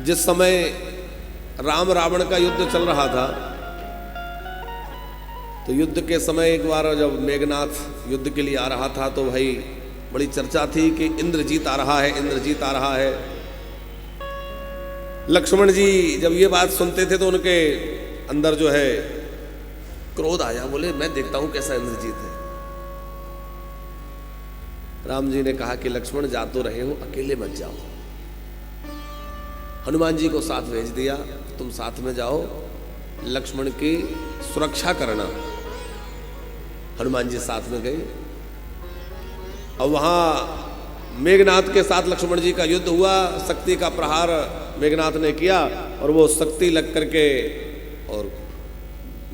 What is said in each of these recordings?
जिस समय राम रावण का युद्ध चल रहा था, तो युद्ध के समय एक बार जब मेघनाथ युद्ध के लिए आ रहा था तो भाई बड़ी चर्चा थी कि इंद्रजीत आ रहा है, इंद्रजीत आ रहा है। लक्ष्मण जी जब ये बात सुनते थे तो उनके अंदर जो है क्रोध आया, बोले मैं देखता हूं कैसा इंद्रजीत है। राम जी ने कहा कि लक्ष्मण जा तो रहे हो, अकेले मत जाओ। हनुमान जी को साथ भेज दिया, तुम साथ में जाओ, लक्ष्मण की सुरक्षा करना। हनुमान जी साथ में गए और वहां मेघनाथ के साथ लक्ष्मण जी का युद्ध हुआ। शक्ति का प्रहार मेघनाथ ने किया और वो शक्ति लग करके और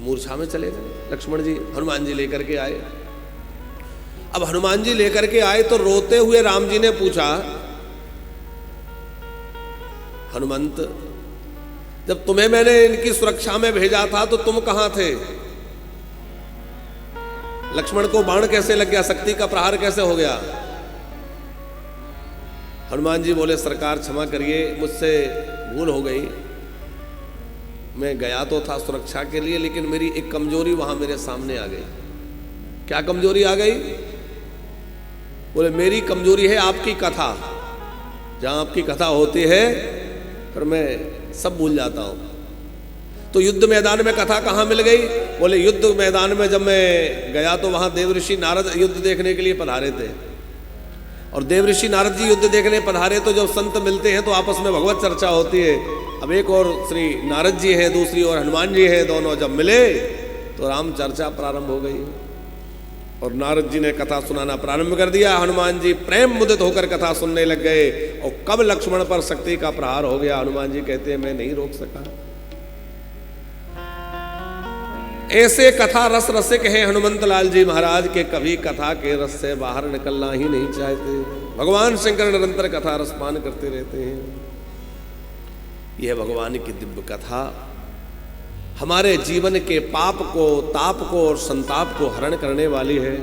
मूर्छा में चले गए। लक्ष्मण जी हनुमान जी लेकर के आए। अब हनुमान जी लेकर के आए तो रोते हुए राम जी ने पूछा, हनुमंत जब तुम्हें मैंने इनकी सुरक्षा में भेजा था तो तुम कहां थे? लक्ष्मण को बाण कैसे लग गया, शक्ति का प्रहार कैसे हो गया? हनुमान जी बोले, सरकार क्षमा करिए, मुझसे भूल हो गई। मैं गया तो था सुरक्षा के लिए, लेकिन मेरी एक कमजोरी वहां मेरे सामने आ गई। क्या कमजोरी आ गई? बोले मेरी कमजोरी है आपकी कथा। जहां आपकी कथा होती है फिर मैं सब भूल जाता हूं। तो युद्ध मैदान में कथा कहां मिल गई? बोले युद्ध मैदान में जब मैं गया तो वहां देवऋषि नारद युद्ध देखने के लिए पधारे थे, और देवऋषि नारद जी युद्ध देखने पधारे तो जब संत मिलते हैं तो आपस में भगवत चर्चा होती है। अब एक और श्री नारद जी हैं, दूसरी ओर हनुमान जी हैं, दोनों जब मिले तो राम चर्चा प्रारंभ हो गई और नारद जी ने कथा सुनाना प्रारंभ कर दिया। हनुमान जी प्रेम मुदित होकर कथा सुनने लग गए और कब लक्ष्मण पर शक्ति का प्रहार हो गया, हनुमान जी कहते हैं मैं नहीं रोक सका। ऐसे कथा रस रसिक हैं हनुमंत लाल जी महाराज के, कभी कथा के रस से बाहर निकलना ही नहीं चाहते। भगवान शंकर निरंतर कथा रसपान करते रहते हैं। यह भगवान की दिव्य कथा हमारे जीवन के पाप को, ताप को और संताप को हरण करने वाली है।